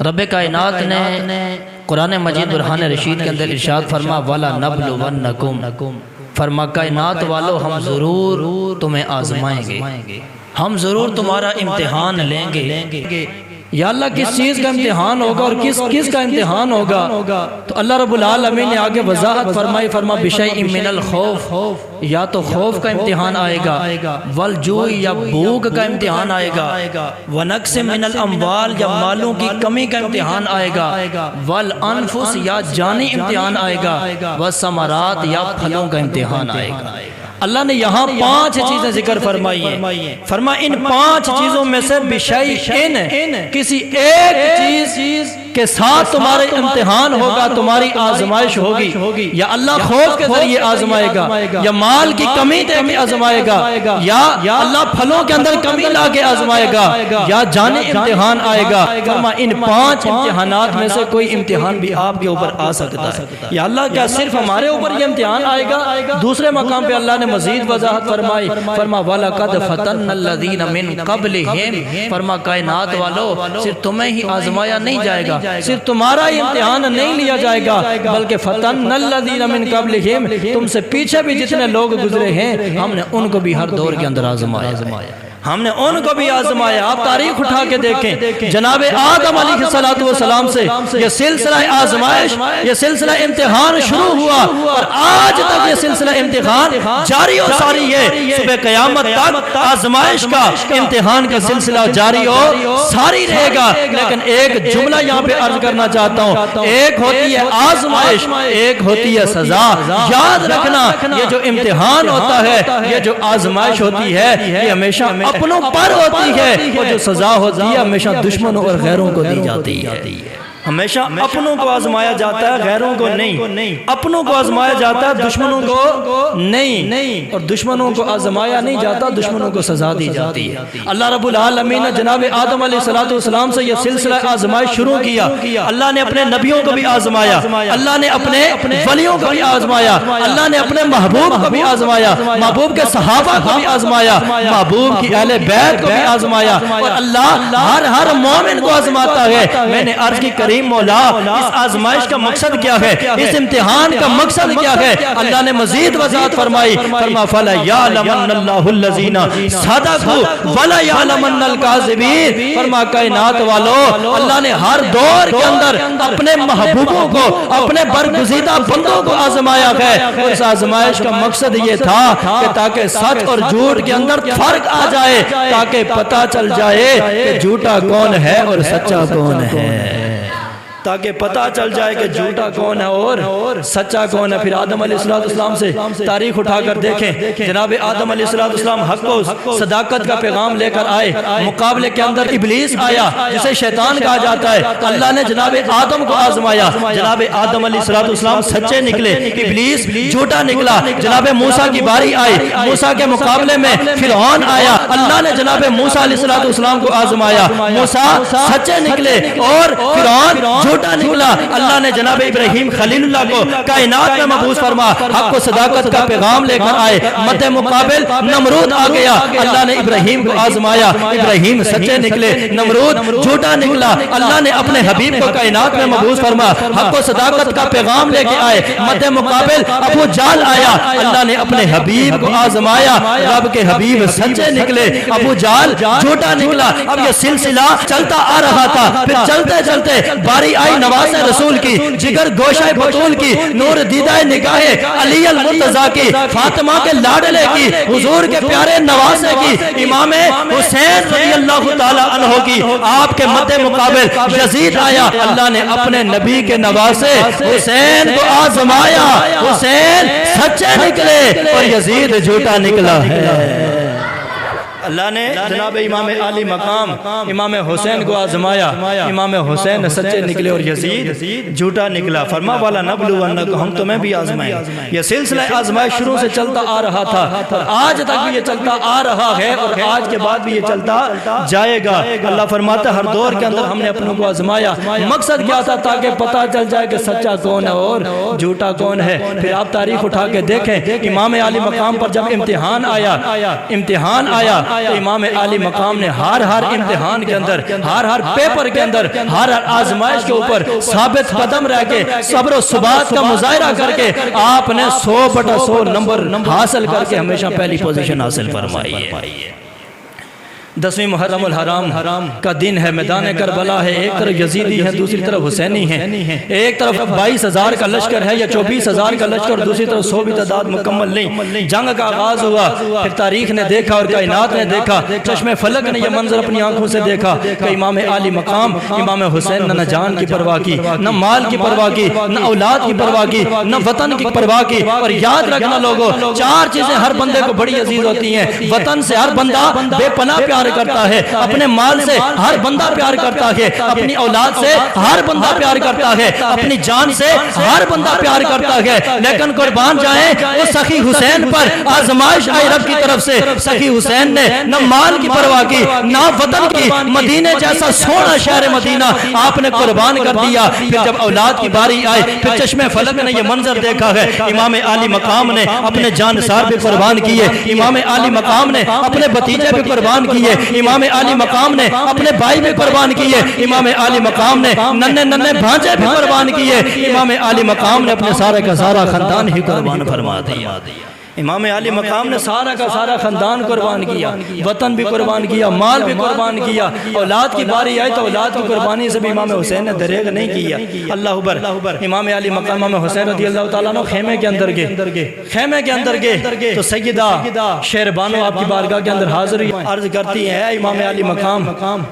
رب کائنات نے قرآن مجید برہان رشید کے اندر ارشاد فرما وَلَنَبْلُوَنَّكُمْ، فرما کائنات والو ہم ضرور تمہیں آزمائیں گے، ہم ضرور تمہارا امتحان لیں گے۔ یا اللہ کس چیز کا امتحان ہوگا اور کس کا امتحان ہوگا؟ تو اللہ رب العالمین نے آگے وضاحت فرمائی، فرما بِشَيْءٍ مِّنَ الْخَوْفِ، یا تو خوف کا امتحان آئے گا، وَالْجُوعِ یا بھوک کا امتحان آئے گا، وَنَقْصٍ مِّنَ الْأَمْوَالِ یا مالوں کی کمی کا امتحان آئے گا، وَالْأَنفُسِ یا جانی امتحان آئے گا، وَالثَّمَرَاتِ یا پھلوں کا امتحان آئے گا۔ اللہ نے یہاں 5 چیزیں ذکر فرمائی ہیں، فرما ان 5 چیزوں میں سے بِشَيْءٍ کسی ایک چیز کے ساتھ تمہارے امتحان ہوگا، تمہاری آزمائش ہوگی۔ یا اللہ خوف کے ذریعے آزمائے گا، یا مال کی کمی دے کے آزمائے گا، یا اللہ پھلوں کے اندر کمی لا کے آزمائے گا، یا جانی امتحان آئے گا۔ فرما ان 5 امتحانات میں سے کوئی امتحان بھی آپ کے اوپر آ سکتا ہے۔ یا اللہ کیا صرف ہمارے اوپر یہ امتحان آئے گا؟ دوسرے مقام پہ اللہ نے مزید وضاحت فرمائی، فرما وَلَقَدْ فَتَنَّ الَّذِينَ مِن قَبْلِهِمْ، فرما کائنات والو صرف تمہیں ہی آزمایا نہیں جائے گا، صرف تمہارا ہی امتحان نہیں لیا جائے گا، بلکہ فَتَنَّ الَّذِينَ مِن قَبْلِهِمْ، تم سے پیچھے بھی جتنے لوگ گزرے ہیں ہم نے ان کو بھی ہر دور کے اندر آزمایا، ہم نے ان کو بھی آزمایا۔ آپ تاریخ اٹھا کے دیکھیں، جناب آدم علیہ السلام سے یہ سلسلہ آزمائش، یہ سلسلہ امتحان شروع ہوا، اور آج تک یہ سلسلہ امتحان جاری و ساری ہے۔ صبح قیامت تک آزمائش کا، امتحان کا سلسلہ جاری و ساری رہے گا۔ لیکن ایک جملہ یہاں پہ عرض کرنا چاہتا ہوں، ایک ہوتی ہے آزمائش، ایک ہوتی ہے سزا۔ یاد رکھنا یہ جو امتحان ہوتا ہے، یہ جو آزمائش ہوتی ہے، یہ ہمیشہ اپنوں پر ہوتی ہے، اور جو سزا ہوتی ہے ہمیشہ دشمنوں اور غیروں کو دی جاتی ہے۔ ہمیشہ اپنوں کو آزمایا جاتا ہے، غیروں کو نہیں۔ اپنوں کو آزمایا جاتا ہے، دشمنوں کو نہیں، اور دشمنوں کو آزمایا نہیں جاتا، دشمنوں کو سزا دی جاتی ہے۔ اللہ رب العالمین نے جناب آدم علیہ السلام سے یہ سلسلہ آزمائش شروع کیا۔ اللہ نے اپنے نبیوں کو بھی آزمایا، اللہ نے اپنے ولیوں کو بھی آزمایا، اللہ نے اپنے محبوب کو بھی آزمایا، محبوب کے صحابہ کو بھی آزمایا، محبوب کی اہل بیت کو بھی آزمایا، اور اللہ ہر مومن کو آزماتا ہے۔ میں نے عرض کی مولا اس آزمائش کا مقصد کیا ہے، اس امتحان کا مقصد کیا ہے؟ اللہ نے مزید وضاحت فرمائی، فرما فَلَيَعْلَمَنَّ اللَّهُ الَّذِينَ صَدَقُوا وَلَيَعْلَمَنَّ الْكَاذِبِينَ۔ فرما کائنات والو اللہ نے ہر دور کے اندر اپنے محبوبوں کو، اپنے برگزیدہ بندوں کو آزمایا ہے۔ اس آزمائش کا مقصد یہ تھا کہ تاکہ سچ اور جھوٹ کے اندر فرق آ جائے، تاکہ پتہ چل جائے کہ جھوٹا کون ہے اور سچا کون ہے، تاکہ پتہ چل جائے کہ جھوٹا کون ہے اور سچا کون ہے۔ پھر آدم علیہ السلام سے تاریخ اٹھا کر دیکھیں، جناب آدم علیہ السلام حق و صداقت کا پیغام لے کر آئے، مقابلے کے اندر ابلیس آیا جسے شیطان کہا جاتا ہے۔ اللہ نے جناب آدم کو آزمایا، جناب آدم علیہ السلام سچے نکلے، ابلیس جھوٹا نکلا۔ جناب موسیٰ کی باری آئی، موسیٰ کے مقابلے میں فرعون آیا، اللہ نے جناب موسیٰ علیہ السلام کو آزمایا، موسیٰ سچے نکلے اور فرعون جھوٹا نکلا۔ اللہ نے جناب ابراہیم خلیل اللہ کو کائنات میں مبعوث فرما، حق و صداقت کا پیغام لے کر آئے، مد مقابل نمرود آ گیا، اللہ نے ابراہیم کو آزمایا، ابراہیم سچے نکلے، نمرود جھوٹا نکلا۔ اللہ نے اپنے حبیب کو کائنات میں مبعوث فرما، حق و صداقت کا پیغام لے کے آئے، مد مقابل ابو جہل آیا، اللہ نے اپنے حبیب کو آزمایا، رب کے حبیب سچے نکلے، ابو جہل جھوٹا نکلا۔ اب یہ سلسلہ چلتا آ رہا تھا، پھر چلتے چلتے باری آئی نواز رسول کی، جگر گوشہ بطول کی، نور دیدہ نگاہ علی المرتضیٰ کی، فاطمہ کے لاڈلے کی، حضور کے پیارے نواسے کی، امام حسین رضی اللہ تعالیٰ عنہ کی۔ آپ کے مد مقابل یزید آیا، اللہ نے اپنے نبی کے نواسے حسین کو آزمایا، حسین سچے نکلے اور یزید جھوٹا نکلا ہے۔ اللہ نے جناب امام علی مقام امام حسین کو آزمایا، امام حسین سچے نکلے اور یزید جھوٹا نکلا۔ فرما والا نبلونکم، ہم تمہیں بھی آزمائیں۔ یہ سلسلہ آزمائش شروع سے چلتا آ رہا تھا اور آج تک بھی یہ چلتا آ رہا ہے اور آج کے بعد بھی یہ چلتا جائے گا۔ اللہ فرماتا ہے ہر دور کے اندر ہم نے اپنوں کو آزمایا۔ مقصد کیا تھا؟ تاکہ پتہ چل جائے کہ سچا کون ہے اور جھوٹا کون ہے۔ پھر آپ تاریخ اٹھا کے دیکھیں، امام علی مقام پر جب امتحان آیا تو امام عالی مقام نے ہر امتحان کے اندر، ہر پیپر کے اندر، ہر آزمائش کے اوپر ثابت قدم رہ کے صبر و ثبات کا مظاہرہ کر کے آپ نے 100/100 نمبر حاصل کر کے ہمیشہ پہلی پوزیشن حاصل فرمائی ہے۔ 10ویں محرم الحرام کا دن ہے، میدان کربلا ہے، ایک طرف یزیدی ہیں دوسری طرف حسینی ہیں، ایک طرف 22,000 کا لشکر ہے یا 24,000 کا لشکر، اور دوسری طرف 100 بھی تعداد مکمل نہیں۔ جنگ کا آغاز ہوا، پھر تاریخ نے دیکھا اور کائنات نے دیکھا، چشم فلک نے یہ منظر اپنی آنکھوں سے دیکھا کہ امام عالی مقام امام حسین نہ جان کی پرواہ کی، نہ مال کی پرواہ کی، نہ اولاد کی پرواہ کی، نہ وطن کی پرواہ کی۔ اور یاد رکھنا لوگوں، 4 چیزیں ہر بندے کو بڑی عزیز ہوتی ہیں۔ وطن سے ہر بندہ بے پناہ پیار کرتا ہے، اپنے مال سے ہر بندہ پیار کرتا ہے، اپنی اولاد سے ہر بندہ پیار کرتا ہے، اپنی جان سے ہر بندہ پیار کرتا ہے، لیکن قربان جائیں وہ سخی حسین پر آزمائش آئی رب کی طرف سے۔ سخی حسین نے نہ مال کی پرواہ کی نہ وطن کی، مدینے جیسا سونا شہر مدینہ آپ نے قربان کر دیا۔ پھر جب اولاد کی باری آئی، پھر چشم فلک نے یہ منظر دیکھا ہے، امام عالی مقام نے اپنے جانثار بھی قربان کیے، امام عالی مقام نے اپنے بھتیجے بھی قربان کیے، امام عالی مقام نے اپنے بھائی بھی قربان کیے، امام عالی مقام نے ننھے بھانجے بھی قربان کیے، امام عالی مقام نے اپنے سارے کا سارا خاندان ہی قربان فرما دیا۔ امام عالی مقام نے سارا کا سارا خاندان قربان کیا، وطن بھی قربان کیا، مال بھی قربان کیا۔ اولاد کی باری آئی تو اولاد کی قربانی سے بھی امام حسین نے دریغ نہیں کیا۔ اللہ اکبر۔ امام علی مقام امام حسین رضی اللہ تعالیٰ عنہ خیمے کے اندر گئے تو سیدہ شیر بانو آپ کی بارگاہ کے اندر حاضر ہوئی، عرض کرتی ہیں اے امام علی مقام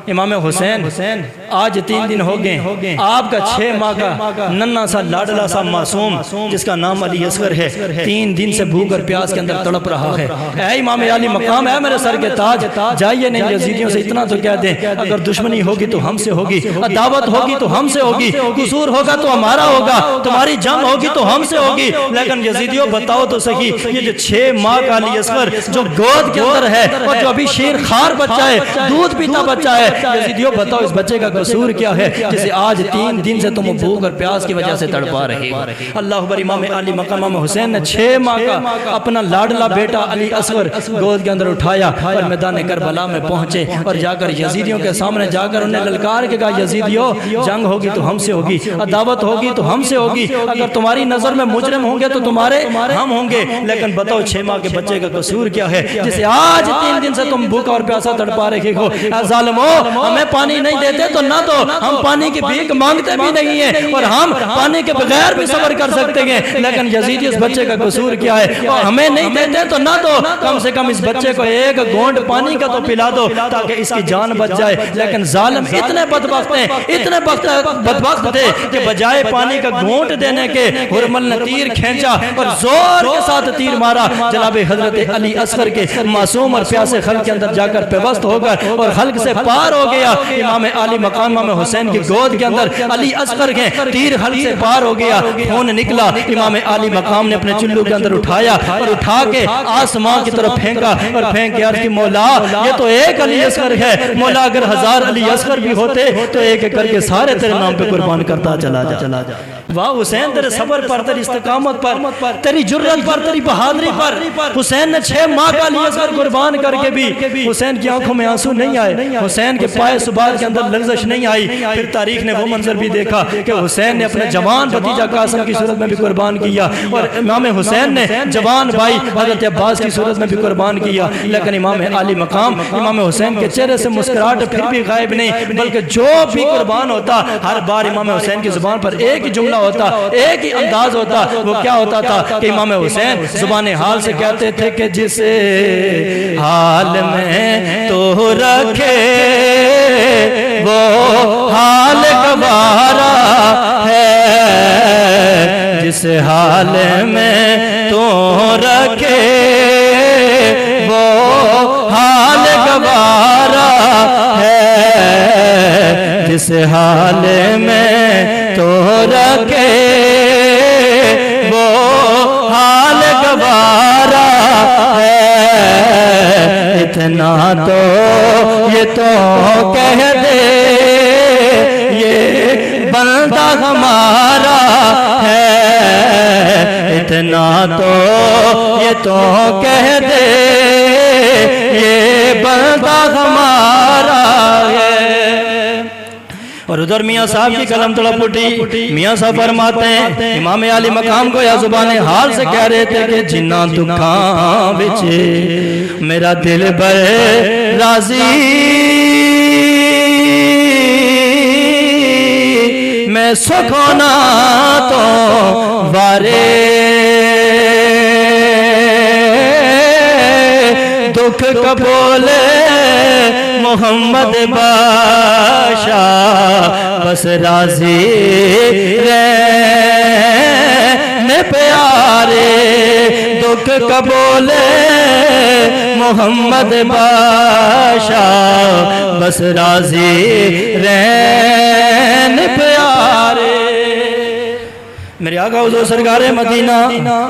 امام حسین، آج 3 دن ہو گئے، آپ کا 6 ماہ کا ننھا سا لاڈلا سا معصوم جس کا نام علی اصغر ہے 3 دن سے بھوک اور پیاس کے اندر تڑپ رہا ہے۔ اے امام علی مقام، اے میرے سر کے تاج، جائیے نہیں یزیدیوں سے اتنا تو کہہ دیں، اگر دشمنی ہوگی تو ہم سے ہوگی، عداوت ہوگی تو ہم سے ہوگی، قصور ہوگا تو ہمارا ہوگا، تمہاری جنگ ہوگی تو ہم سے ہوگی، لیکن یزیدیوں بتاؤ تو صحیح، یہ جو 6 ماہ کا علی اصغر جو گود کے اندر ہے اور جو ابھی شیر خار بچہ ہے، دودھ پیتا بچہ ہے، یزیدیوں بتاؤ اس بچے کا قصور کیا ہے جسے آج 3 دن سے تم بھوک اور پیاس کی وجہ سے تڑپا رہے ہو۔ اللہ اکبر۔ امام علی مقام امام حسین نے 6 ماہ کا اپنا لاڈلا بیٹا علی اصغر گود کے اندر اٹھایا اور میدان کربلا میں پہنچے اور جا کر یزیدیوں کے سامنے جا کر انہیں للکار کے کہا یزیدیوں جنگ ہوگی تو ہم سے ہوگی، عداوت ہوگی تو ہم سے ہوگی، اگر تمہاری نظر میں مجرم ہوں گے تو تمہارے ہم ہوں گے، لیکن بتاؤ 6 ماہ کے بچے کا قصور کیا ہے جسے آج 3 دن سے تم بھوکا اور پیاسا تڑپا رہے ہو؟ اے ظالمو، ہمیں پانی نہیں دیتے تو نہ دو، ہم پانی کی بھیک مانگتے بھی نہیں ہیں اور ہم پانی کے بغیر بھی صبر کر سکتے ہیں، لیکن یزیدی اس بچے کا قصور کیا ہے؟ اور ہمیں نہیں دیتے تو نہ دو، کم سے کم اس بچے کو 1 گھونٹ پانی کا تو پلا دو تاکہ اس کی جان بچ جائے۔ لیکن ظالم اتنے بدبخت ہیں، اتنے بدبخت تھے کہ بجائے پانی کا گھونٹ دینے کے ہرمل نے تیر کھینچا اور زور کے ساتھ تیر مارا، جناب حضرت علی اصغر کے معصوم اور پیاسے خلق کے اندر جا کر پیوست ہو کر اور خلق سے پار ہو گیا۔ امام علی مقام امام حسین کی گود کے اندر علی اصغر کے تیر خلق سے پار ہو گیا، خون نکلا۔ امام علی مقام نے اپنے چلو کے اندر اٹھایا اور اٹھا کے آسمان کی طرف پھینکا اور پھینک کے عرض کی مولا یہ تو ایک علی اصغر ہے، مولا اگر 1000 علی اصغر بھی ہوتے تو ایک ایک کر کے سارے تیرے نام پہ قربان کرتا چلا جا۔ واہ حسین، تیرے صبر پر، تیری استقامت پر، تیری جرت پر، تیری بہادری پر حسین نے 6 ماہ کا علی اصغر قربان کر کے بھی حسین کی آنکھوں میں آنسو نہیں آئے، حسین کے پائے سبات کے اندر لرزش نہیں آئی۔ پھر تاریخ نے وہ منظر بھی دیکھا کہ حسین نے اپنے جوان بھتیجا قاسم کی صورت میں بھی قربان کیا اور امام حسین نے جوان بھائی حضرت عباس کی صورت میں بھی قربان کیا، لیکن امام علی مقام امام حسین کے چہرے سے مسکراہٹ پھر بھی غائب نہیں، بلکہ جو بھی قربان ہوتا ہر بار امام حسین کی زبان پر ایک ہی جملہ ہوتا، ایک ہی انداز ہوتا۔ وہ کیا ہوتا تھا کہ امام حسین زبان حال سے کہتے تھے کہ جس حال میں تو رکھے وہ حال گوارا ہے، جس حال میں تو رکھے وہ حال گوارا ہے، جس حال میں تو رکھے وہ حال گوارا ہے، اتنا تو یہ تو کہہ دے یہ بندہ ہمارا ہے، اتنا تو یہ تو کہہ دے یہ بندہ ہمارا ہے۔ اور ادھر میاں صاحب کی قلم تڑپ اٹھی، میاں صاحب فرماتے ہیں امام عالی مقام کو یا زبان حال سے کہہ رہے تھے کہ جنہ دکھاں بچے میرا دل بر راضی، میں سکھونا تو وارے دکھ قبول محمد بادشاہ، بس راضی رہنے پیارے دکھ قبول محمد بادشاہ، بس راضی رہنے پیارے۔ میرے آقا حضور سرکار مدینہ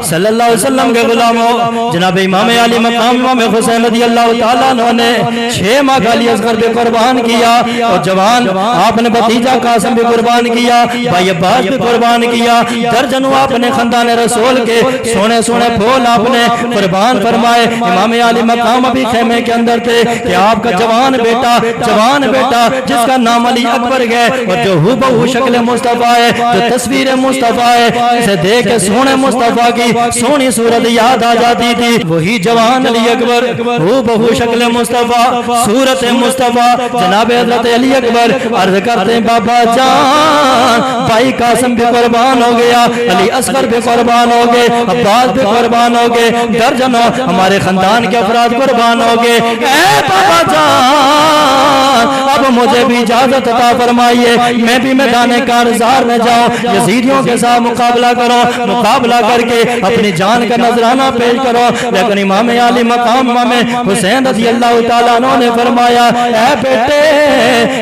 صلی اللہ علیہ وسلم کے غلاموں جناب امام علی مقام امام حسین رضی اللہ تعالیٰ عنہ نے 6 ماہ کا علی اصغر بھی قربان کیا، اور جوان آپ نے بھتیجا قاسم بھی قربان کیا، بھائی عباس بھی قربان کیا، درجنوں آپ نے خاندان رسول کے سونے سونے پھول آپ نے قربان فرمائے۔ امام علی مقام ابھی خیمے کے اندر تھے کہ آپ کا جوان بیٹا جس کا نام علی اکبر ہے اور جو ہو بہو شکل مصطفیٰ ہے، جو تصویر مصطفیٰ ہے، اسے دیکھ کے سونے مصطفیٰ کی سونی صورت یاد آ جاتی تھی۔ وہی جوان علی اکبر ہو بہو شکل مصطفیٰ، صورت مصطفیٰ، جناب حضرت علی اکبر عرض کرتے ہیں بابا جان بھائی قاسم بھی قربان ہو گیا، علی اصغر بھی قربان ہو گئے، عباس بھی قربان ہو گئے، درجنوں ہمارے خاندان کے افراد قربان ہو گئے، اے بابا جان اب مجھے بھی اجازت عطا فرمائیے میں بھی میدان کارزار میں جاؤں، یزیدیوں کے ساتھ مقابلہ کرو، مقابلہ کر کے اپنی جان کا نذرانہ پیش کرو۔ لیکن امام علی مقام امام حسین رضی اللہ تعالیٰ عنہ نے فرمایا اے بیٹے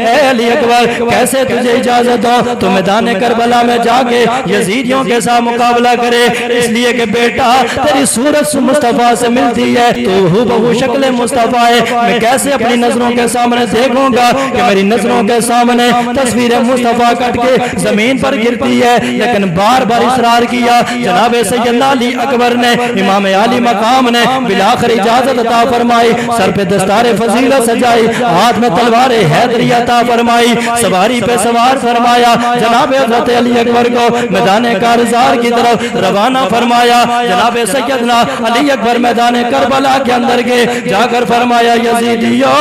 اے علی اکبر کیسے تجھے اجازت ہو تو میدان کربلا میں جا کے یزیدیوں کے ساتھ مقابلہ کرے، اس لیے کہ بیٹا تیری صورت مصطفیٰ سے ملتی ہے، تو ہو بہو شکل مصطفیٰ ہے، میں کیسے اپنی نظروں کے سامنے دیکھوں گا کہ میری نظروں کے سامنے تصویر مصطفیٰ کٹ کے زمین پر گرتی ہے۔ لیکن بار بار اصرار کیا، جناب سیدنا علی اکبر نے امام علی مقام نے بالآخر اجازت عطا فرمائی، سر پہ دستار فضیلت سجائی، ہاتھ میں تلوار حیدری عطا فرمائی، سواری پہ سوار فرمایا، جناب حضرت علی اکبر کو میدان کارزار کی طرف روانہ فرمایا۔ جناب سیدنا علی اکبر میدان کربلا کے اندر گئے، جا کر فرمایا یزیدیو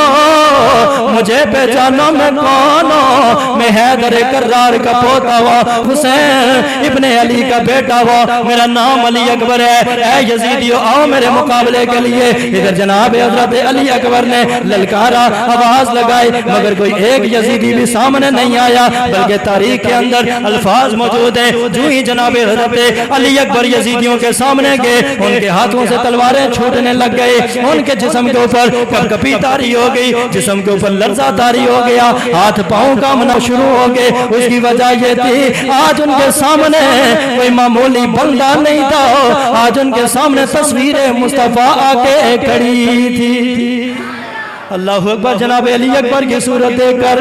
مجھے پہچانو میں کون ہوں، میں حیدر کرار کا پوتا ہوا، حسین ابن علی کا بیٹا ہوا، میرا نام علی اکبر ہے، اے یزیدیو آؤ میرے مقابلے کے لیے۔ ادھر جناب حضرت علی اکبر نے للکارا، آواز لگائی، مگر کوئی ایک یزیدی بھی سامنے نہیں آیا، بلکہ تاریخ کے اندر الفاظ موجود ہیں جو ہی جناب حضرت علی اکبر یزیدیوں کے سامنے گئے ان کے ہاتھوں سے تلواریں چھوٹنے لگ گئے، ان کے جسم کے اوپر کپکپی طاری ہو گئی، جسم کے اوپر لرزہ طاری ہو گیا، ہاتھ پاؤں کامنا شروع ہو گئے۔ اس کی وجہ یہ تھی آج ان کے سامنے کوئی معمولی بندہ نہیں تھا، آج ان کے سامنے تصویر مصطفیٰ آ کے کھڑی تھی۔ اللہ اکبر، جناب علی اکبر کی صورت دیکھ کر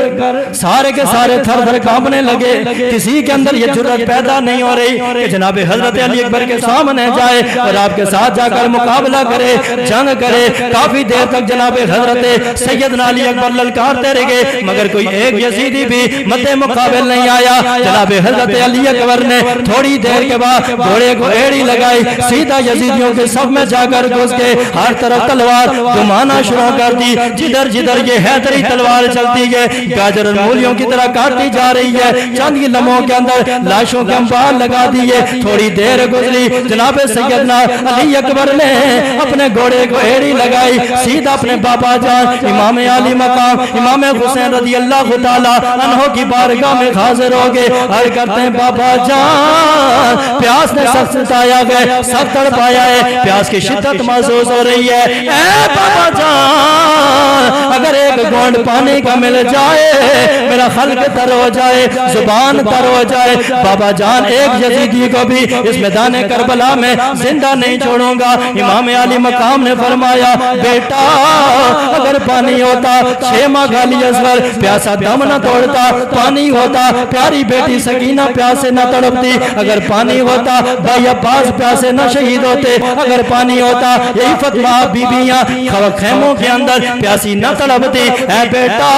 سارے کے سارے تھر تھر کانپنے لگے، کسی کے اندر یہ جرأت پیدا نہیں ہو رہی کہ جناب حضرت علی اکبر کے سامنے جائے اور آپ کے ساتھ جا کر مقابلہ کرے، جنگ کرے۔ کافی دیر تک جناب حضرت سیدنا علی اکبر للکارتے رہے مگر کوئی ایک یزیدی بھی مد مقابل نہیں آیا۔ جناب حضرت علی اکبر نے تھوڑی دیر کے بعد گھوڑے کو ایڑی لگائی، سیدھا یزیدیوں کے صف میں جا کر گھس کے ہر طرف تلوار گھمانا شروع کر دی، جدھر جدھر یہ حیدری تلوار چلتی ہے گاجر اور مولیوں کی طرح کاٹی جا رہی ہے، چند ہی لمحوں کے اندر لاشوں کے انبار لگا دیے۔ تھوڑی دیر گزری، جناب سیدنا علی اکبر نے اپنے گھوڑے کو ایڑی لگائی، سیدھا اپنے بابا جان امام علی مقام امام حسین رضی اللہ تعالی عنہ کی بارگاہ میں حاضر ہو گئے، عرض کرتے ہیں بابا جان پیاس نے سخت ستایا ہے، سخت تڑپایا ہے، پیاس کی شدت محسوس ہو رہی ہے، اے بابا جان اگر ایک گھونٹ پانی کا مل جائے میرا خلق تر ہو جائے، زبان تر ہو جائے۔ بابا جان ایک یزیدی کو بھی اس میدان کربلا میں زندہ نہیں چھوڑوں گا۔ امام علی مقام نے فرمایا بیٹا اگر پانی ہوتا 6 ماہ غالی اصغر پیاسا دم نہ توڑتا، پانی ہوتا پیاری بیٹی سکینہ پیاسے نہ تڑپتی، اگر پانی ہوتا بھائی عباس پیاسے نہ شہید ہوتے، اگر پانی ہوتا یہی فاطمہ بیبیاں خیموں کے اندر پیاسی نہ تڑپتی۔ اے بیٹا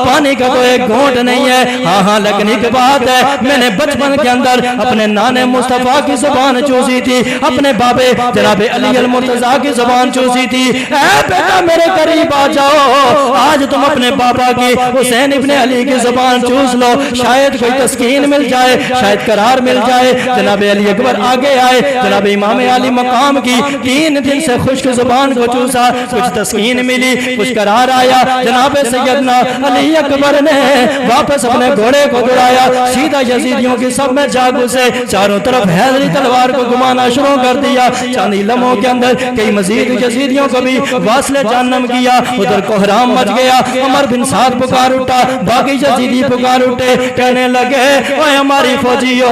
پانی کا تو ایک گھونٹ نہیں ہے، ہاں ہاں لیکن ایک بات ہے، میں نے بچپن کے اندر اپنے نانے مصطفیٰ کی زبان چوسی تھی، اپنے بابے جناب علی المرتضیٰ کی زبان چوسی تھی۔ اے بیٹا میرے قریب آ جاؤ، آج تم اپنے بابا کی حسین ابن علی کی زبان چوس لو، شاید کوئی تسکین مل جائے، شاید قرار مل جائے۔ جناب علی اکبر آگے آئے، جناب امام علی مقام کی 3 دن سے خشک زبان کو چوسا، کچھ تسکین ملی، کچھ قرار آیا۔ جناب سیدنا علی اکبر نے واپس اپنے گھوڑے کو دوڑایا، سیدھا یزیدیوں کی سب میں جا گھسے، چاروں طرف حیدری تلوار کو گھمانا شروع کر دیا۔ چند ہی لمحوں کے اندر کئی مزید یزیدیوں کو بھی واصل جہنم کیا، ادھر کوہرام مچ گیا۔ عمر بن سعد پکار اٹھا، باقی یزیدی پکار اٹھے، کہنے لگے اوے ہماری فوجیو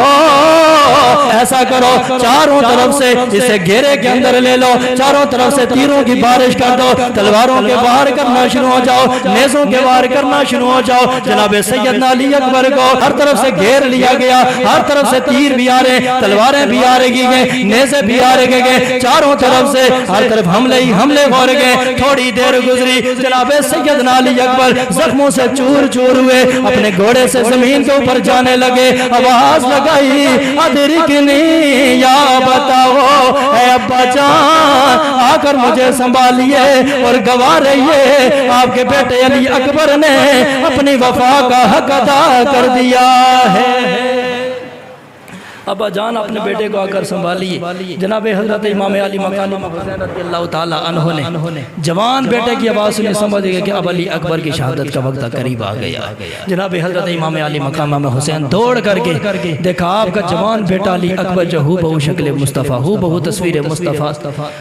ایسا کرو چاروں طرف سے اسے گھیرے کے اندر لے لو، چاروں طرف سے تیروں کی بارش کر دو، تلواروں کے وار کرنا شروع ہو جاؤ، نیزوں کے وار کرنا شروع ہو جاؤ۔ جناب سیدنا علی اکبر کو ہر طرف سے گھیر لیا گیا، ہر طرف سے تیر بھی آ رہے، تلواریں بھی آ رہی گئے، نیزے بھی آ رہے گئے، چاروں طرف سے ہر طرف حملے ہی حملے ہو رہے گئے۔ تھوڑی دیر گزری، جناب سیدنا علی اکبر زخموں سے چور چور ہوئے، اپنے گھوڑے سے زمین کے اوپر جانے لگے، آواز لگائی ادرکنی یا بتاؤ، اے ابا جان آ کر مجھے سنبھالیے اور گواہ رہیے آپ کے بیٹے علی اکبر نے اپنی وفا کا حق ادا کر دیا ہے۔ ابا جان اپنے بیٹے کو آ کر سنبھالیے۔ جناب حضرت امام علی مقام حسین رضی اللہ تعالی عنہ نے جوان بیٹے کی آواز سنی، سمجھ گئے کہ اب علی اکبر کی شہادت کا وقت قریب آ گیا۔ جناب حضرت امام علی مقام حسین دوڑ کر کے دیکھا آپ کا جوان بیٹا علی اکبر جو ہو بہو شکل مصطفیٰ، ہو بہو تصویر مصطفیٰ،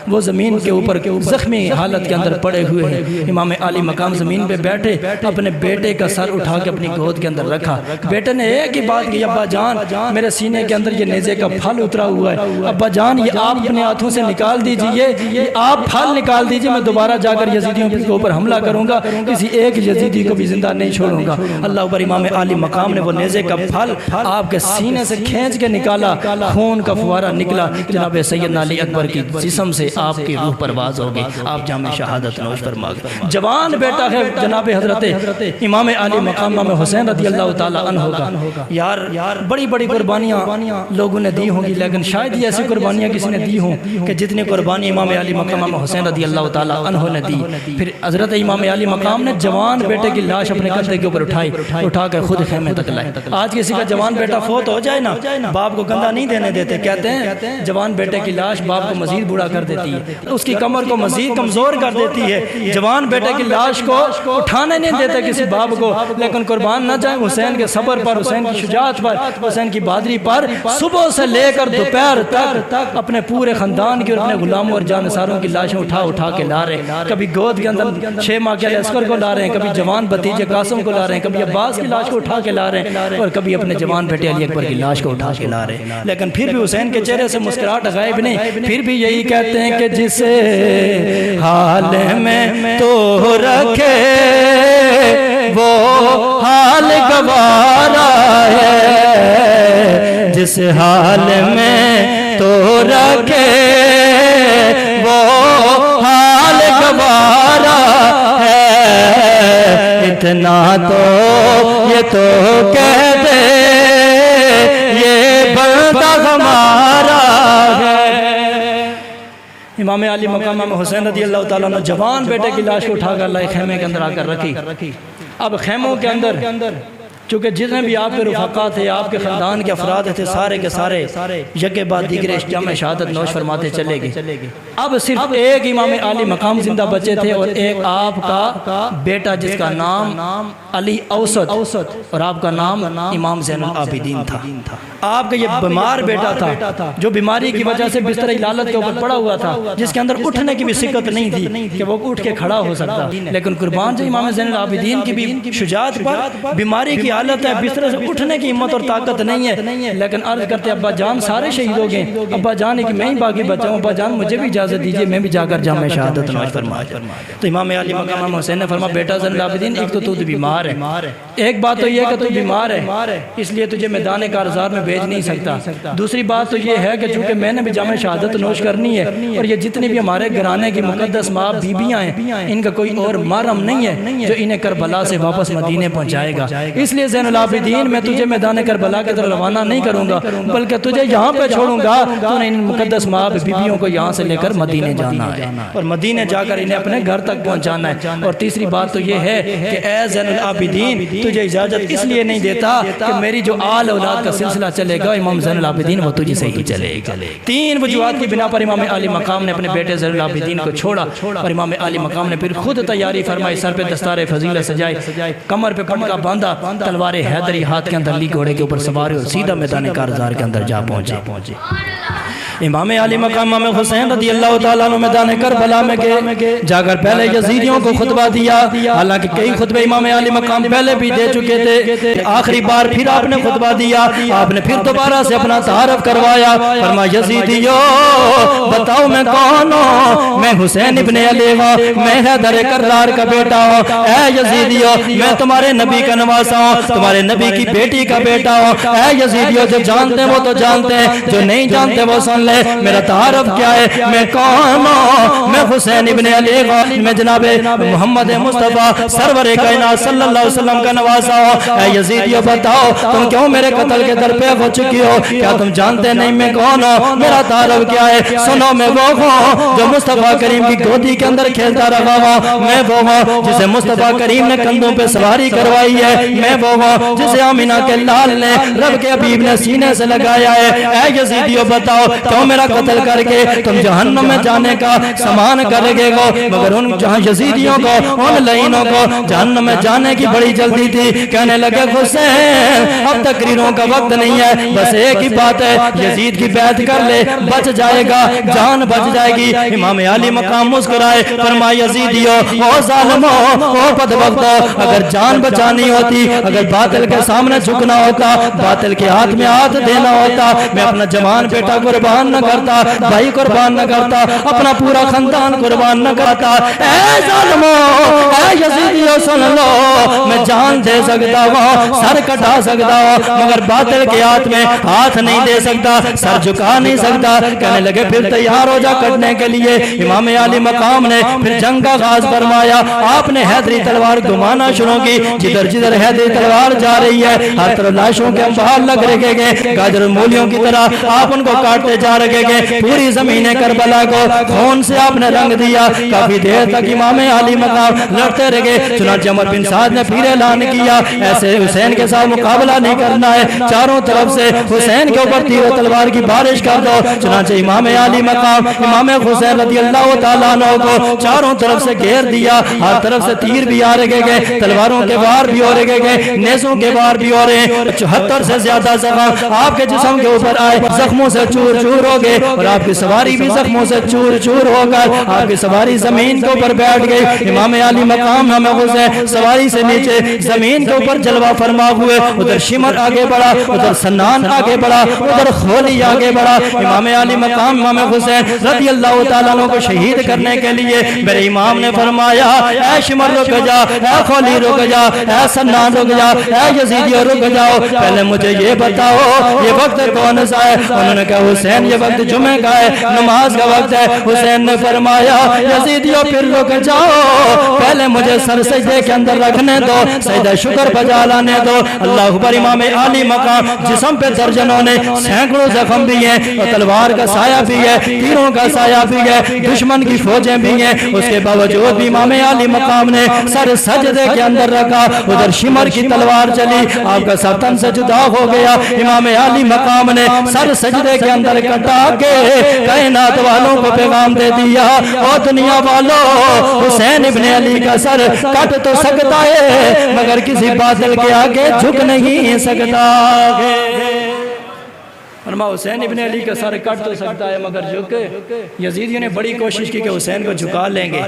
وہ زمین کے اوپر زخمی حالت کے اندر پڑے ہوئے ہیں۔ امام علی مقام زمین پہ بیٹھے، اپنے بیٹے کا سر اٹھا کے اپنی گود کے اندر رکھا۔ بیٹے نے ایک ہی بات کی، ابا جان میرے سینے کے اندر یہ نیزے کا پھل اترا ہوا ہے، ابا جان یہ آپ اپنے ہاتھوں سے نکال دیجئے، یہ آپ پھل نکال دیجئے، میں دوبارہ جا کر یزیدیوں کے اوپر حملہ کروں گا، کسی ایک یزیدی کو بھی زندہ نہیں چھوڑوں گا۔ اللہ اکبر، امام علی مقام نے وہ نیزے کا پھل آپ کے سینے سے کھینچ کے نکالا، خون کا فوارہ نکلا، جناب سیدنا علی اکبر کی جسم سے آپ کی روح پرواز ہوگی، آپ جام شہادت نوش فرما گئے۔ جوان بیٹا ہے جناب حضرت امام علی مقام حسین رضی اللہ تعالی عنہ کا۔ یار بڑی بڑی قربانیاں لوگوں نے دی ہوں گی، لیکن شاید یہ ایسی قربانیاں کسی نے دی ہوں کہ جتنی قربانی امام علی مقام حسین رضی اللہ تعالی عنہ نے دی۔ پھر حضرت امام علی مقام نے جوان بیٹے کی لاش اپنے کندھے کے اوپر اٹھا کر خود خیمے تک لائے۔ آج کسی کا جوان بیٹا فوت ہو جائے نا، باپ کو کندھا نہیں دینے دیتے، کہتے ہیں جوان بیٹے کی لاش باپ کو مزید بوڑھا کر دیتی ہے، اس کی کمر کو مزید کمزور کر دیتی ہے۔ جوان بیٹے کی لاش کو اٹھانے نہیں دیتے کسی باپ کو، لیکن قربان نہ جائیں حسین کے صبر پر، حسین کی شجاعت پر، حسین کی بہادری پر، صبح سے لے کر دوپہر تک اپنے پورے خاندان کی اور اپنے غلاموں اور جانثاروں کی لاشیں اٹھا کے لا رہے ہیں۔ کبھی گود کے اندر 6 ماہ کے عسکر کو لا رہے ہیں، کبھی جوان بھتیجے قاسم کو لا رہے ہیں، کبھی عباس کی لاش کو اٹھا کے لا رہے ہیں، اور کبھی اپنے جوان بیٹے علی اکبر کی لاش کو اٹھا کے لا رہے ہیں۔ لیکن پھر بھی حسین کے چہرے سے مسکراہٹ غائب نہیں، پھر بھی یہی کہتے ہیں کہ جسے حال میں تو رکھے وہ حال گوارا ہے، جس حال میں تو رکھے وہ حال گوارا ہے، اتنا تو یہ تو کہہ دے یہ بندہ ہمارا ہے۔ امام علی مقام حسین رضی اللہ تعالیٰ نے جوان بیٹے کی لاش کو اٹھا کر لائے، خیمے کے اندر آ کر رکھی۔ اب خیموں کے اندر چونکہ جتنے بھی آپ کے رفقا تھے، آپ کے خاندان کے افراد تھے، سارے کے سارے یکے بعد دیگر جامع شہادت نوش فرماتے چلے گئے۔ اب صرف ایک امام عالی مقام زندہ بچے تھے، اور ایک آپ کا بیٹا جس کا نام علی اوسط اور آپ کا نام امام زین العابدین تھا۔ آپ کا یہ بیمار بیٹا تھا جو بیماری کی وجہ سے بستر علالت کے اوپر پڑا ہوا تھا، جس کے اندر اٹھنے کی بھی سکت نہیں تھی کہ وہ اٹھ کے کھڑا ہو سکتا، لیکن قربان جو امام زین العابدین کی بھی شجاعت پر، بیماری کی حالت ہے، بستر سے اٹھنے کی ہمت اور طاقت نہیں ہے، لیکن عرض کرتے ابا جان سارے شہید ہو گئے، ابا جان کہ میں ہی باقی بچا ہوں، ابا جان مجھے بھی اجازت دیجئے میں بھی جا کر جامع شہادت نوش فرمایا۔ تو امام علی مقام امام حسین نے فرمایا بیٹا زین العابدین ایک تو بیمار ہے، ایک بات تو یہ کہ تو بیمار ہے اس لیے تجھے میدان کارزار میں بھیج نہیں سکتا، دوسری بات تو یہ ہے کہ چونکہ میں نے بھی جامع شہادت نوش کرنی ہے، اور یہ جتنی بھی ہمارے گھرانے کی مقدس ماں بیبیاں ہیں ان کا کوئی اور محرم نہیں ہے جو انہیں کربلا سے واپس مدینے پہنچائے گا، اس لیے زین العابدین میں تجھے میدان کربلا کی طرف روانہ نہیں کروں گا بلکہ تجھے یہاں پہ چھوڑوں گا، تو ان مقدس ماں بیبیوں کو یہاں سے لے کر مدینے جانا ہے اور مدینے جا کر انہیں اپنے گھر تک پہنچانا ہے۔ اور تیسری بات تو یہ ہے کہ اے زین العابدین تجھے اجازت اس لیے نہیں دیتا کہ میری جو آل اولاد کا سلسلہ چلے گا امام زین العابدین وہ تجھے سے ہی چلے گا۔ تین وجوہات کی بنا پر امام علی مقام نے اپنے بیٹے زین العابدین کو چھوڑا، اور امام علی مقام نے پھر خود تیاری فرمائی، سر پہ دستار فضیلت سجائی، کمر پہ پٹکا باندھا، تلوار حیدری ہاتھ کے اندر لی، گھوڑے کے اوپر سوار اور سیدھا میدان کارزار کے اندر جا پہنچے۔ امام علی مقام امام حسین رضی اللہ تعالیٰ عنہ میدان کربلا میں گئے، جا کر پہلے یزیدیوں کو خطبہ دیا، حالانکہ کئی خطبے امام علی مقام پہلے بھی دے چکے تھے، آخری بار پھر آپ نے خطبہ دیا، آپ نے پھر دوبارہ سے اپنا تعارف کروایا، فرمایا یزیدیوں بتاؤ میں کون ہوں، میں حسین ابن علی ہوں، میں حیدر کرار کا بیٹا ہوں، اے یزیدیوں میں تمہارے نبی کا نواسا ہوں، تمہارے نبی کی بیٹی کا بیٹا ہوں، اے یزیدیوں جو جانتے ہیں وہ تو جانتے ہیں، جو نہیں جانتے وہ سن لے، میرا تعارف کیا ہے، میں کون ہوں، میں حسین ابن علی، میں جناب محمد مصطفیٰ سرور کائنات صلی اللہ علیہ وسلم کا نواسا ہوں، اے یزیدیوں بتاؤ تم کیوں میرے قتل کے در پہ ہو چکی ہو، کیا تم جانتے نہیں میں کون ہوں، میرا تعارف کیا ہے، سنو میں وہ ہوں جو مصطفیٰ کریم کی گودی کے اندر کھیلتا رہا ہوں، میں وہ ہوں جسے مصطفیٰ کریم نے کندھوں پہ سواری کروائی ہے، میں وہ ہوں جسے آمینہ کے لال نے رب کے حبیب نے سینے سے لگایا ہے، اے یزیدیوں بتاؤ کیوں میرا قتل کر کے تم جہنم میں جانے کا سامان کر گے گو، مگر ان جہاں یزیدیوں کو ان لعینوں کو جہنم میں جانے کی بڑی جلدی تھی، کہنے لگے حسین اب تقریروں کا وقت نہیں ہے، بس ایک ہی بات ہے یزید کی بیعت کر لے بچ جائے گا، جان بچ جائے گی۔ امام علی مقام مسکرائے فرمایا یزیدیوں او ظالموں او بدبختوں، اگر جان بچانی ہوتی، اگر باطل کے سامنے جھکنا ہوتا، باطل کے ہاتھ میں ہاتھ دینا ہوتا، میں اپنا جوان بیٹا قربان نہ کرتا، بھائی قربان نہ کرتا، اپنا پورا خاندان قربان نہ کرتا، اے ظالموں اے یزیدیوں سن لو میں جان دے سکتا ہوں، سر کٹا سکتا ہوں، مگر باطل کے ہاتھ میں ہاتھ نہیں دے سکتا، سر جھکا نہیں سکتا۔ کہنے لگے پھر تیار ہو جا کٹنے کے لیے۔ امام علی مقام نے پھر جنگ کا آغاز فرمایا، آپ نے حیدری تلوار گھمانا شروع کی، جدھر جدھر حیدری تلوار جا رہی ہے ہر طرف لاشوں کے انبار لگ رہے گئے، گاجر مولیوں کی طرح آپ ان کو کاٹتے جا رہے گئے، پوری زمین کربلا کو خون سے آپ نے رنگ دیا۔ کافی دیر تک امام علی مقام لڑتے رہے، چنانچہ عمر بن سعد نے پھر اعلان کیا ایسے حسین کے ساتھ مقابلہ نہیں کرنا ہے، چاروں طرف سے حسین کے اوپر تیر و تلوار کی بارش کر دو۔ چنانچہ امام علی مقام امام حسین رضی اللہ تعالیٰ عنہ کو چاروں طرف سے گھیر دیا، ہر طرف سے تیر بھی آ رہے گئے، تلواروں کے وار بھی ہو رہے گئے، نیزوں کے وار بھی ہو رہے ہیں، 74 سے زیادہ زخم آپ کے جسم کے اوپر آئے، زخموں سے چور چور ہو گئے، اور آپ کی سواری بھی زخموں سے چور چور ہو کر آپ کی سواری زمین کے اوپر بیٹھ گئی۔ امام علی مقام امام حسین سواری سے نیچے زمین کے اوپر جلوہ فرما ہوئے، ادھر شمر آگے بڑھا، ادھر سنان آگے بڑھا، ادھر خولی آگے بڑھا۔ امام علی مقام امام حسین رضی اللہ تعالیٰ عنہ کو شہید کرنے کے لیے میرے امام نے فرمایا اے شمر رک جا، اے خولی رک جا، اے سنان رک جا، اے یزیدیوں رک جاؤ، پہلے مجھے یہ بتاؤ یہ وقت کون سا ہے؟ انہوں نے کہا حسین یہ وقت جمعہ کا ہے، نماز کا وقت ہے۔ حسین نے فرمایا یزیدیوں پھر رک جاؤ، پہلے مجھے سر سجدے کے اندر رکھنے دو، سجدہ شکر بجا لانے دو۔ اللہ اکبر۔ امام عالی مقام جسم پہ درجنوں نے سینکڑوں زخم بھی ہیں، اور تلوار کا سایہ بھی ہے، تیروں کا سایہ بھی ہے، دشمن کی فوجیں بھی ہیں، اس کے باوجود بھی امام عالی مقام نے سر سجدے کے اندر رکھا۔ ادھر شمر کی تلوار چلی، آپ کا سر تن سے جدا ہو گیا۔ امام عالی مقام نے سر سجدے کے اندر کٹا کے کائنات والوں کو پیغام دے دیا، او دنیا والوں، حسین ابن علی کا سر کٹ تو سکتا ہے مگر کسی باطل کے آگے جھک نہیں سکتا۔ فرمایا حسین ابن علی کا سر کٹ تو سکتا ہے مگر جھک، یزیدیوں نے بڑی کوشش کی کہ حسین کو جھکا لیں گے،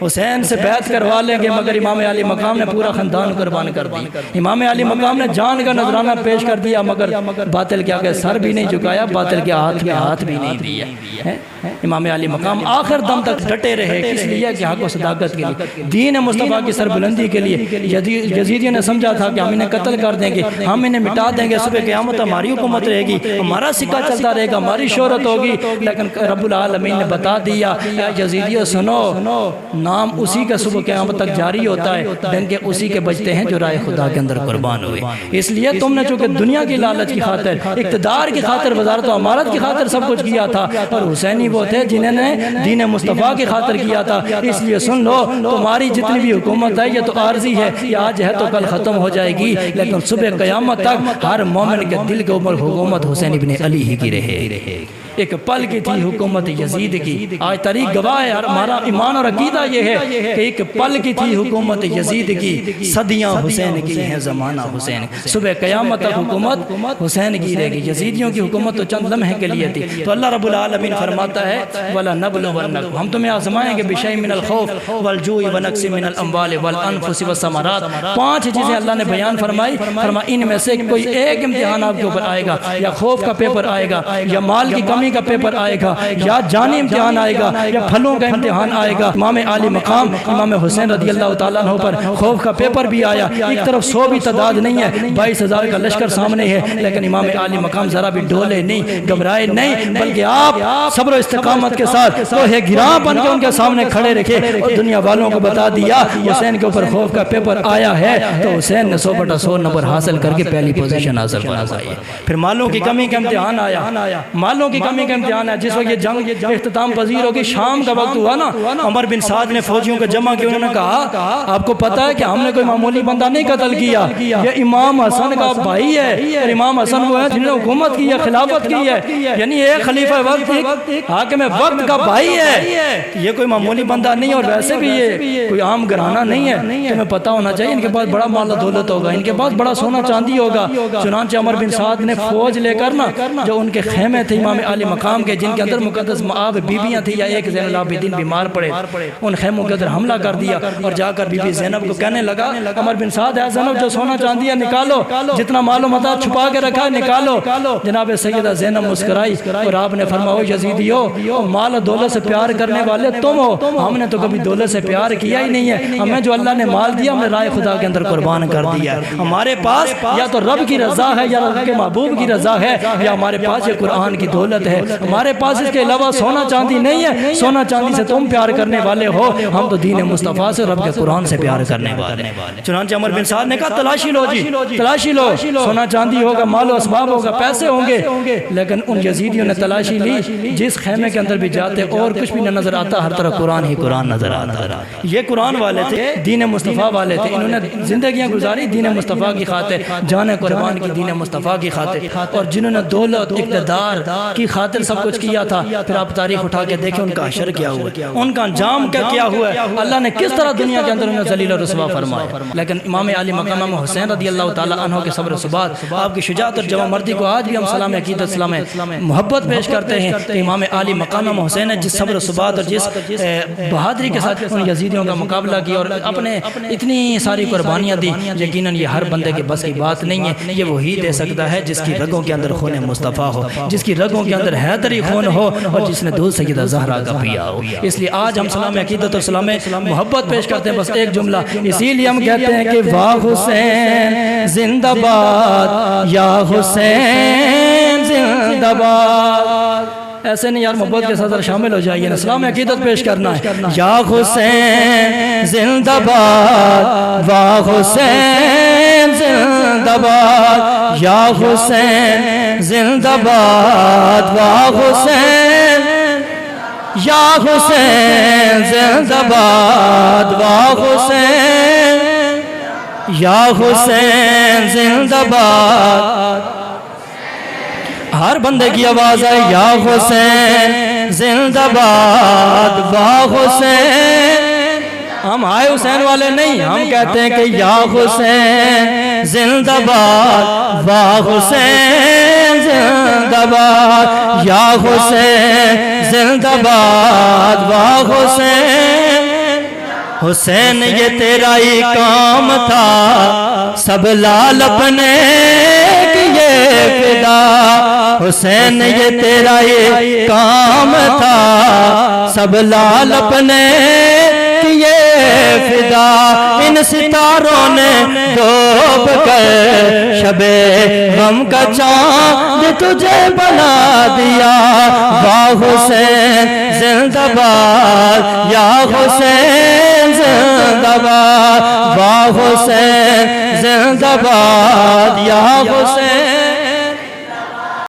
حسین سے بیعت کروا لیں گے، مگر امام علی مقام نے پورا خاندان قربان کر دی۔ امام علی مقام نے جان کا نذرانہ پیش کر دیا، مگر باطل کے آگے سر بھی نہیں جھکایا، باطل کے ہاتھ میں ہاتھ بھی نہیں دیا۔ امام علی مقام آخر دم تک ڈٹے رہے، کس لیے کہ حق و صداقت کے لیے، دین مصطفیٰ کی سربلندی کے لیے۔ یزیدیوں نے سمجھا تھا کہ ہم انہیں قتل کر دیں گے، ہم انہیں مٹا دیں گے، صبح قیامت ہماری حکومت رہے گی، ہمارا سکہ چلتا رہے گا، ہماری شہرت ہوگی۔ لیکن رب العالمین نے بتا دیا، یزیدیوں سنو، نام اسی کا صبح قیامت تک جاری ہوتا ہے، ڈنکے اسی کے بجتے ہیں جو رائے خدا کے اندر قربان ہوئے۔ اس لیے تم نے چونکہ دنیا کی لالچ کی خاطر، اقتدار کی خاطر، وزارت و امارت کی خاطر سب کچھ کیا تھا، اور حسینی وہ تھے جنہوں نے دین مصطفیٰ کی خاطر کیا تھا۔ اس لیے سن لو، تمہاری جتنی بھی حکومت ہے یہ تو عارضی ہے، یہ آج ہے تو کل ختم ہو جائے گی، لیکن صبح قیامت تک ہر مومن کے دل کے اوپر حکومت حسین ابن علی ہی کی رہے۔ ایک پل کی تھی حکومت یزید کی، آج تاریخ گواہ ہے، ہمارا ایمان اور عقیدہ یہ ہے کہ ایک پل کی تھی حکومت یزید کی، صدیاں حسین کی ہیں، زمانہ حسین، صبح قیامت تک حکومت حسین کی رہے گی۔ یزیدیوں کی حکومت تو چند لمحے کے لیے تھی۔ تو اللہ رب العالمین فرماتا ہے وَلَنَبْلُوَنَّكُمْ، ہم تمہیں آزمائیں گے بِشَيْءٍ مِّنَ الْخَوْفِ وَالْجُوعِ وَنَقْصٍ مِّنَ الْأَمْوَالِ وَالْأَنفُسِ وَالثَّمَرَاتِ۔ 5 چیزیں اللہ نے بیان فرمائی، ان میں سے کوئی ایک امتحان آپ کے اوپر آئے گا، یا خوف کا پیپر آئے گا، یا مال کی کمی کا پیپر آئے گا، یا جانی امتحان آئے گا، یا پھلوں کا امتحان آئے گا۔ امام علی مقام امام حسین رضی اللہ تعالیٰ عنہ پر خوف کا پیپر بھی آیا۔ ایک طرف 100 بھی تعداد نہیں ہے، 22,000 کا لشکر سامنے ہے، لیکن امام علی مقام ذرا بھی ڈولے نہیں، گھبرائے نہیں، بلکہ آپ صبر و استقامت کے ساتھ کوہ گراں بن کے ان کے سامنے کھڑے رکھے، اور دنیا والوں کو بتا دیا حسین کے اوپر خوف کا پیپر آیا ہے۔ تو حسین نے 100/100 نمبر حاصل کر کے پہلی پوزیشن حاصل فرمائی۔ پھر مالوں کی کمی کا امتحان آیا، مالوں کی کمی کا امتحان آیا۔ جس وقت یہ جنگ اختتام پذیر ہوگی، شام کا وقت ہوا نا، عمر بن سعد نے فوجیوں کو جمع کیا، انہوں نے کہا آپ کو پتا ہے کہ ہم نے کوئی معمولی بندہ نہیں قتل کیا، یہ امام حسن کا بھائی ہے، اور امام حسن وہ ہے جنہوں نے حکومت کی ہے، خلافت کی ہے، یعنی ایک خلیفہ وقت، حاکم وقت کا بھائی ہے، یہ کوئی معمولی بندہ نہیں، اور ویسے بھی یہ کوئی عام گھرانہ نہیں ہے، تمہیں پتا ہونا چاہیے ان کے پاس بڑا مال و دولت ہوگا، ان کے پاس بڑا سونا چاندی ہوگا۔ چنانچہ عمر بن سعد نے فوج لے کر نا، جو ان کے خیمے تھے امام علی مقام کے، جن کے اندر مقدس معاب بیبیاں تھیں، یا ایک زین العابدین بیمار پڑے، ان خیموں کے اندر حملہ کر دیا، اور جا کر بی بی زینب کو کہنے لگا عمر بن سعد ہے زینب جو سونا چاندی ہے نکالو، جتنا مال و متاع چھپا کے رکھا ہے نکالو۔ جناب سیدہ زینب مسکرائی، اور آپ نے فرمایا یزیدیو، مال و دولت سے پیار کرنے والے تم ہو، ہم نے تو کبھی دولت سے پیار کیا ہی نہیں ہے، ہمیں جو اللہ نے مال دیا ہم نے رائے خدا کے اندر قربان کر دیا ہے، ہمارے پاس یا تو رب کی رضا ہے، یا رب کے محبوب کی رضا ہے، یا ہمارے پاس یہ قرآن کی دولت ہے، ہمارے پاس اس کے علاوہ سونا چاندی نہیں ہے، سونا چاندی سے تم پیار کرنے والے ہو، ہم تو دین مصطفیٰ سے، رب کے قرآن سے پیار کرنے والے۔ چنانچہ عمر بن سعد نے کہا تلاشی لو جی، تلاشی لو، سونا چاندی ہوگا، مال و اسباب ہوگا، پیسے ہوں گے، لیکن ان یزیدیوں نے تلاشی لی، جس خیمے کے اندر بھی جاتے اور کچھ بھی نہ نظر آتا، ہر طرف قرآن ہی قرآن نظر آتا۔ یہ قرآن والے تھے، دین مصطفیٰ والے تھے، انہوں نے زندگیاں گزاری دین مصطفیٰ کی خاطر، جانیں قربان کی دین مصطفیٰ کی خاطر، اور جنہوں نے دولت اقتدار کی خاطر سب کچھ کیا تھا، پھر آپ تاریخ اٹھا کے دیکھیں ان کا حشر کیا ہوا، ان کا انجام کیا ہوا ہے، اللہ نے کس طرح دنیا کے اندر انہیں ذلیل و رسوا فرمایا۔ لیکن امام علی مقام حسین رضی اللہ تعالیٰ عنہ کے صبر و ثبات، آپ کی شجاعت اور جوان مردی کو آج بھی ہم سلام عقیدت سلام محبت پیش کرتے ہیں کہ امام علی مقام حسین نے جس صبر و ثبات اور جس بہادری کے ساتھ ان یزیدیوں کا مقابلہ کیا اور اپنے اتنی ساری قربانیاں دی، یقیناً یہ ہر بندے کے بس کی بات نہیں ہے، یہ وہی دے سکتا ہے جس کی رگوں کے اندر خون مصطفیٰ ہو، جس کی رگوں کے اندر حیدری خون ہو، اور جس نے دودھ سیدہ زہرا کا پیا ہو۔ اس لیے آج ہم سلام عقیدت اور سلام محبت پیش کرتے ہیں، بس ایک جملہ، اسی لیے ہم کہتے ہیں کہ واہ حسین زندہ باد، یا حسین زندہ باد۔ ایسے نہیں یار، محبت کے ساتھ شامل ہو جائیے نا، اسلام میں عقیدت پیش کرنا ہے۔ یا حسین زندہ باد، واہ حسین زندہ باد، یا حسین زندہ باد، واہ حسین، یا حسین زندہ باد، واہ حسین، یا حسین زندہ باد۔ ہر بندے کی آواز ہے یا حسین زندہ باد، واہ حسین۔ ہم آئے حسین والے نہیں، ہم کہتے ہیں کہ یا حسین زندہ باد، واہ حسین زندہ باد، یا حسین زندہ باد، واہ حسین۔ حسین یہ تیرا ہی کام تھا، سب لال اپنے کیے فدا، حسین یہ تیرا ہی کام تھا، سب لال اپنے کیے فدا، ان ستاروں نے ڈوب کر شب غم کا چاند تجھے بنا دیا، واہ حسین زندہ باد، یا حسین زندہ باد، واہ حسین زندہ باد، یا حسین۔